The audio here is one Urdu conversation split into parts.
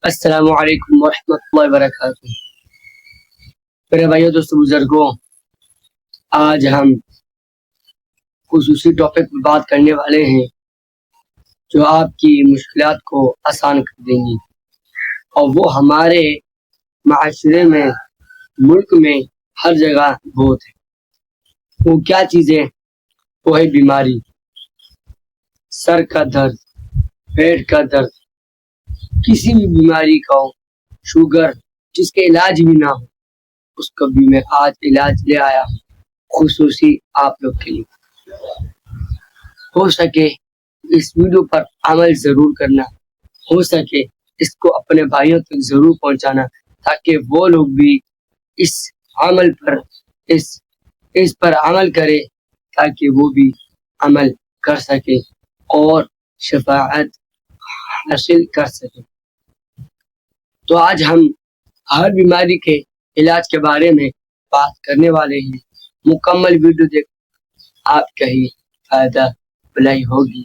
السلام علیکم ورحمۃ اللہ وبرکاتہ۔ میرے بھائیو دوستو بزرگوں، آج ہم خصوصی ٹاپک پہ بات کرنے والے ہیں جو آپ کی مشکلات کو آسان کر دیں گی، اور وہ ہمارے معاشرے میں، ملک میں ہر جگہ بہت ہے۔ وہ کیا چیزیں؟ وہ ہے بیماری، سر کا درد، پیٹ کا درد، کسی بھی بیماری کا ہو، شوگر جس کے علاج بھی نہ ہو، اس کا بھی میں آج علاج لے آیا ہوں خصوصی آپ لوگ کے لیے۔ ہو سکے اس ویڈیو پر عمل ضرور کرنا، ہو سکے اس کو اپنے بھائیوں تک ضرور پہنچانا، تاکہ وہ لوگ بھی اس عمل پر اس پر عمل کرے، تاکہ وہ بھی عمل کر سکے اور شفاعت حاصل کر سکے۔ تو آج ہم ہر بیماری کے علاج کے بارے میں بات کرنے والے ہیں۔ مکمل ویڈیو دیکھ آپ کا ہی فائدہ بھلائی ہوگی۔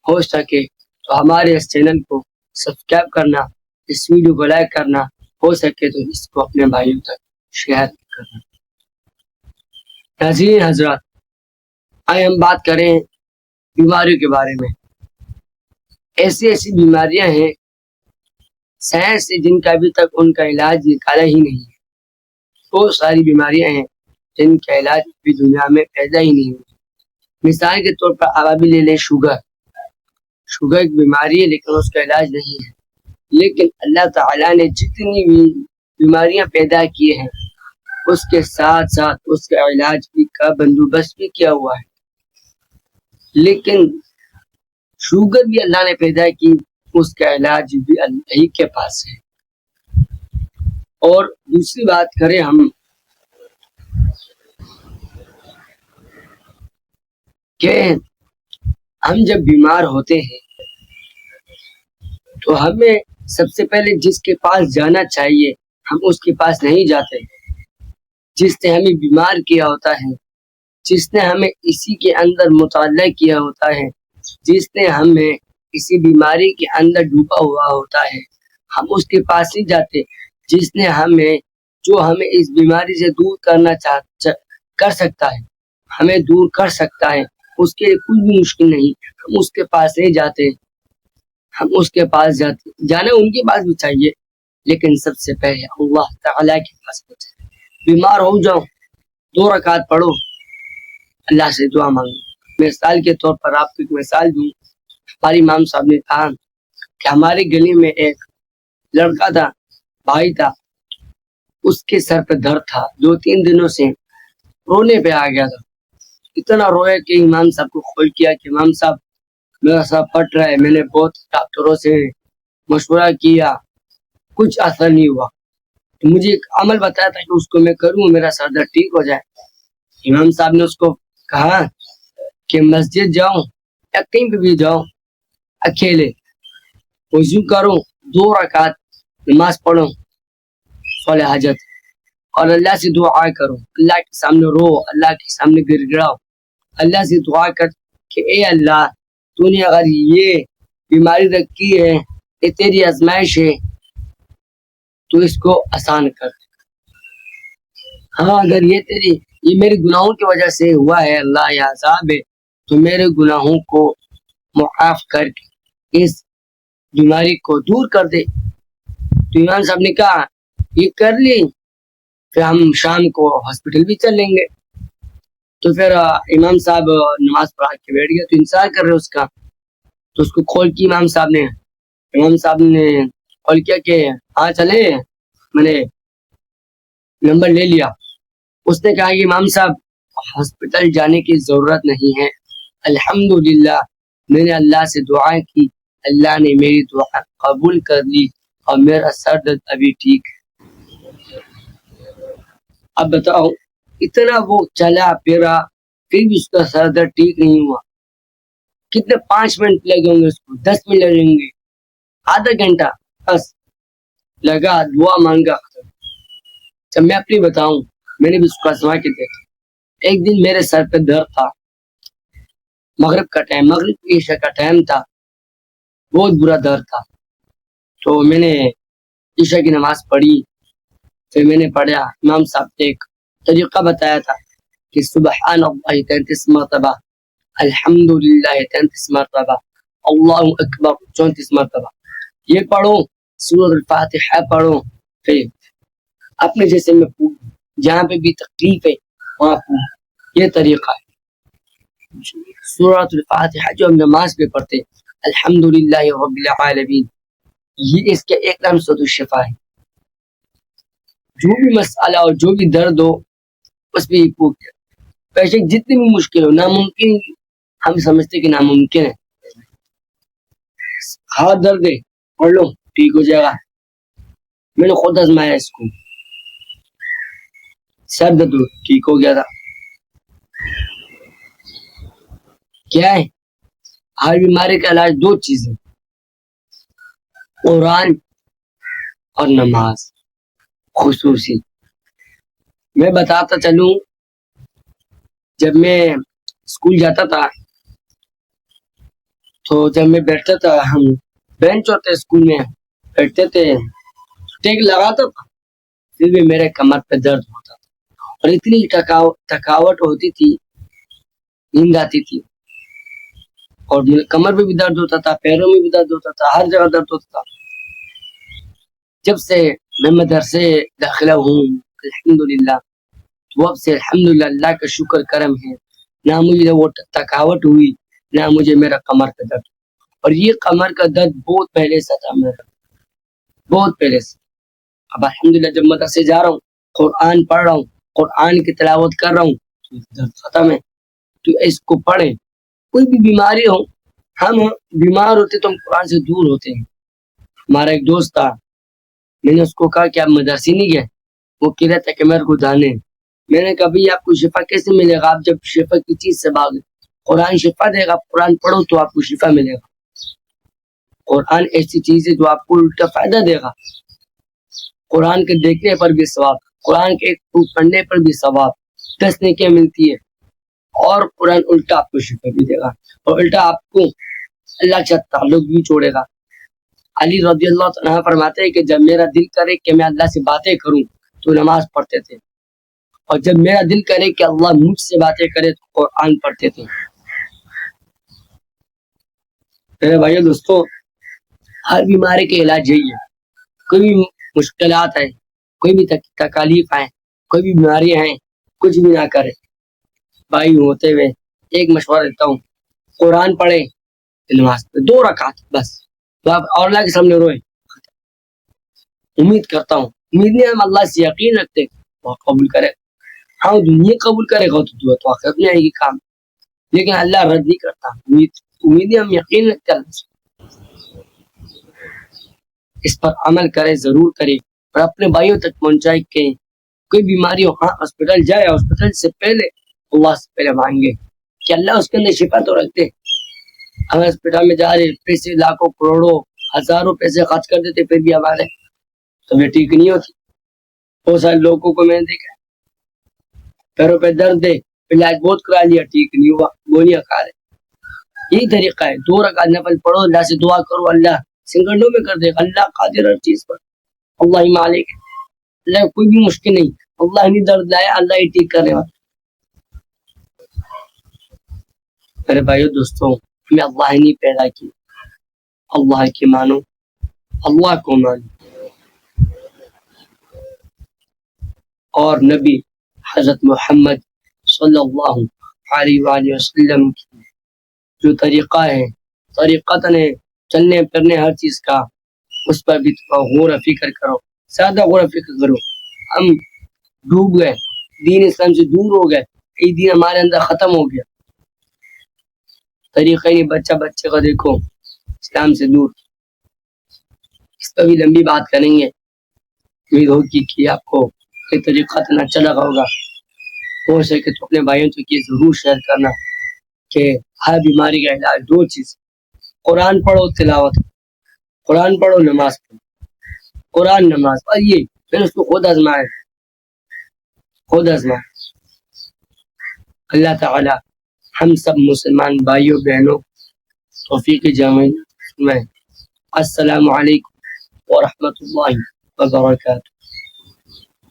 ہو سکے تو ہمارے اس چینل کو سبسکرائب کرنا، اس ویڈیو کو لائک کرنا، ہو سکے تو اس کو اپنے بھائیوں تک شیئر کرنا۔ ناظرین حضرات، آئے ہم بات کریں بیماریوں کے بارے میں۔ ایسی بیماریاں ہیں سائنس سے جن کا ابھی تک ان کا علاج نکالا ہی نہیں ہے۔ بہت ساری بیماریاں ہیں جن کا علاج ابھی دنیا میں پیدا ہی نہیں ہوا۔ مثال کے طور پر آپ ابھی لے لیں شوگر ایک بیماری ہے لیکن اس کا علاج نہیں ہے۔ لیکن اللہ تعالیٰ نے جتنی بھی بیماریاں پیدا کی ہیں اس کے ساتھ ساتھ اس کا علاج بھی کا بندوبست بھی کیا ہوا ہے۔ لیکن شوگر بھی اللہ نے پیدا کی، اس کا علاج بھی اللہ ہی کے پاس ہے۔ اور دوسری بات کریں ہم کہ ہم جب بیمار ہوتے ہیں تو ہمیں سب سے پہلے جس کے پاس جانا چاہیے ہم اس کے پاس نہیں جاتے۔ جس نے ہمیں بیمار کیا ہوتا ہے، جس نے ہمیں اسی کے اندر مطالعہ کیا ہوتا ہے، جس نے ہمیں کسی بیماری کے اندر ڈوبا ہوا ہوتا ہے، ہم اس کے پاس نہیں جاتے۔ جس نے ہمیں اس بیماری سے دور کر سکتا ہے، ہمیں دور کر سکتا ہے، اس کے لیے کچھ بھی مشکل نہیں، ہم اس کے پاس نہیں جاتے۔ ہم اس کے پاس جانا ان کے پاس بھی چاہیے، لیکن سب سے پہلے اللہ تعالیٰ کے پاس جاتے۔ بیمار ہو جاؤ، 2 رکعت پڑھو، اللہ سے دعا مانگو۔ مثال کے طور پر آپ کو ایک مثال دوں، ہمارے امام صاحب نے کہا کہ ہماری گلی میں ایک لڑکا تھا، بھائی تھا، اس کے سر پہ درد تھا، 2-3 دنوں سے رونے پہ آ گیا تھا۔ اتنا رویا کہ امام صاحب کو کال کیا کہ امام صاحب میرا سر پھٹ رہا ہے، میں نے بہت ڈاکٹروں سے مشورہ کیا، کچھ اثر نہیں ہوا، تو مجھے ایک عمل بتایا تھا کہ اس کو میں کروں، میرا سر درد ٹھیک ہو جائے۔ امام صاحب نے اس کو کہا کہ مسجد جاؤ یا کہیں پہ بھی جاؤ، اکیلے وضو کرو، 2 رکعت نماز پڑھو صلاح حاجت، اور اللہ سے دعا کرو، اللہ کے سامنے رو، اللہ کے سامنے گر گراؤ، اللہ سے دعا کر کہ اے اللہ، تو نے اگر یہ بیماری رکھی ہے، یہ تیری آزمائش ہے، تو اس کو آسان کر۔ ہاں اگر یہ میرے گناہوں کی وجہ سے ہوا ہے اللہ، یہ عذاب ہے، تو میرے گناہوں کو معاف کر کے اس بیماری کو دور کر دے۔ تو امام صاحب نے کہا یہ کر لی، پھر ہم شام کو ہاسپٹل بھی چل لیں گے۔ تو پھر امام صاحب نماز پڑھا کے بیٹھ گیا، تو انتظار کر رہے اس کا، تو اس کو کال کی امام صاحب نے کال کیا کہ ہاں چلے، میں نے نمبر لے لیا۔ اس نے کہا کہ امام صاحب ہاسپٹل جانے کی ضرورت نہیں ہے، الحمدللہ میں نے اللہ سے دعا کی، اللہ نے میری دعا قبول کر لی اور میرا سر درد ابھی ٹھیک ہے۔ اب بتاؤ، اتنا وہ چلا پھرا پھر بھی اس کا سر درد ٹھیک نہیں ہوا۔ کتنے 5 منٹ لگیں گے اس کو، 10 منٹ لگیں گے، آدھا گھنٹہ بس لگا، دعا مانگا۔ جب میں اپنی بتاؤں، میں نے بھی اس کو آزما کے دیکھا۔ ایک دن میرے سر پہ درد تھا، مغرب عشاء کا ٹائم تھا، بہت برا درد تھا، تو میں نے عشاء کی نماز پڑھی. پھر میں نے پڑھا, امام صاحب نے ایک طریقہ بتایا تھا کہ سبحان اللہ 33 مرتبہ, الحمدللہ 33 مرتبہ, اللہ اکبر 34 مرتبہ. یہ پڑھو, سورۃ الفاتحہ پڑھو, پھر اپنے جیسے میں جہاں پہ بھی تکلیف ہے وہاں پڑھو. یہ طریقہ ہے. سورۃ الفاتحہ جو ہم نماز پہ پڑھتے ہیں, الحمدللہ رب العالمین, یہ اس کے ایک نام سورۃ الشفا ہے. جو بھی مسئلہ اور جو بھی درد ہو اس پہ یہ پوچھ. پیسے جتنی بھی مشکل ہو, ناممکن ہم سمجھتے کہ ناممکن ہے. ہاتھ درد ہے, پڑھ لو ٹھیک ہو جائے گا. میں نے خود آزمایا اس کو, سر درد ٹھیک ہو گیا تھا. کیا ہے, ہر بیماری کا علاج دو چیزیں, قرآن اور نماز. خصوصی میں بتاتا چلوں, جب میں اسکول جاتا تھا تو جب میں بیٹھتا تھا, ہم بینچ ہوتے اسکول میں بیٹھتے تھے, ٹیک لگاتا تھا, پھر بھی میرے کمر پہ درد ہوتا تھا, اور اتنی تھکاوٹ ہوتی تھی, نیند آتی تھی, اور کمر پہ بھی درد ہوتا تھا, پیروں میں بھی درد ہوتا تھا, ہر جگہ درد ہوتا تھا. جب سے میں مدرسے داخلہ ہوں الحمدللہ, تو اب سے الحمدللہ اللہ کا شکر کرم ہے, نہ مجھے وہ تھکاوٹ ہوئی نہ مجھے میرا کمر کا درد. اور یہ کمر کا درد بہت پہلے سے تھا میرا, بہت پہلے سے. اب الحمدللہ جب مدرسے جا رہا ہوں, قرآن پڑھ رہا ہوں, قرآن کی تلاوت کر رہا ہوں, درد ختم ہے. تو اس کو پڑھیں. کوئی بھی بیماری ہو, ہم بیمار ہوتے تو ہم قرآن سے دور ہوتے ہیں. ہمارا ایک دوست تھا, میں نے اس کو کہا کہ آپ مدرسے نہیں گئے, وہ کہہ رہا تھا کہ میرے کو جانے. میں نے کہا بھائی آپ کو شفا کیسے ملے گا, آپ جب شفا کی چیز سے بھاگے. قرآن شفا دے گا, قرآن پڑھو تو آپ کو شفا ملے گا. قرآن ایسی چیز ہے جو آپ کو الٹا فائدہ دے گا. قرآن کے دیکھنے پر بھی ثواب, قرآن کے پڑھنے پر بھی ثواب, 10 نیکیاں ملتی ہے, اور قرآن الٹا آپ کو شفا بھی دے گا, اور الٹا آپ کو اللہ کے ساتھ تعلق بھی چھوڑے گا. علی رضی اللہ عنہ فرماتے ہیں کہ جب میرا دل کرے کہ میں اللہ سے باتیں کروں تو نماز پڑھتے تھے, اور جب میرا دل کرے کہ اللہ مجھ سے باتیں کرے تو قرآن پڑھتے تھے. میرے بھائیو دوستو, ہر بیماری کے علاج یہی ہے. کوئی بھی مشکلات ہیں, کوئی بھی تکالیف ہیں, کوئی بھی بیماریاں ہیں, کچھ بھی نہ کرے. بھائی ہوتے ہوئے ایک مشورہ دیتا ہوں, قرآن پڑھے, نماز پڑھے 2 رکعت بس, تو آپ اور اللہ کے سامنے روئے. امید کرتا ہوں, امید نہیں, ہم اللہ سے یقین رکھتے وہ قبول کرے. ہاں دنیا قبول کرے گا تو آخرت میں آئے گی کام, لیکن اللہ رد نہیں کرتا. امید ہم یقین رکھتے اللہ سے. اس پر عمل کرے, ضرور کرے, اور اپنے بھائیوں تک پہنچائے کہ کوئی بیماری ہو, ہاں ہاسپٹل جائے, ہاسپٹل سے پہلے اللہ سے پہلے مانگے کہ اللہ اس کے اندر شفا تو رکھتے. ہم ہاسپٹل میں جا رہے, پیسے لاکھوں کروڑوں ہزاروں پیسے خرچ کر دیتے, پھر بھی ہمارے طبیعت ٹھیک نہیں ہوتی. بہت سارے لوگوں کو میں نے دیکھا, پیروں پہ درد ہے, علاج بہت کرا لیا, ٹھیک نہیں ہوا, گولیاں کھا رہے. یہی طریقہ ہے, 2 رکعت نفل پڑھو, اللہ سے دعا کرو, اللہ سنگنڈوں میں کر دے گا. اللہ قادر ہر چیز پر, اللہ مالک, اللہ کوئی بھی مشکل نہیں, اللہ ہی درد لائے, اللہ ہی ٹھیک کرنے والا. میرے بھائیو دوستوں, ہمیں اللہ نے پیدا کی, اللہ کی مانو, اللہ کو مانو, اور نبی حضرت محمد صلی اللہ علیہ وآلہ وسلم کی جو طریقہ ہے, طریقتاً ہے چلنے پھرنے ہر چیز کا, اس پر بھی غور و فکر کرو, زیادہ غور و فکر کرو. ہم ڈوب گئے, دین اسلام سے دور ہو گئے, یہ دین ہمارے اندر ختم ہو گیا. طریقہ نہیں, بچے کو دیکھو اسلام سے دور. اس پر بھی لمبی بات کریں گے. امید ہوگی کہ آپ کو یہ طریقہ نہ اچھا لگا ہوگا. ہو سکے تو اپنے بھائیوں تک یہ ضرور شیئر کرنا کہ ہر بیماری کا علاج 2 چیز, قرآن پڑھو, تلاوت, قرآن پڑھو, نماز پڑھو, قرآن نماز. اور یہ میں نے اس کو خود آزمایا. اللہ تعالی ہم سب مسلمان بھائیوں بہنوں توفیق جامع میں. السلام علیکم ورحمۃ اللہ وبركاته.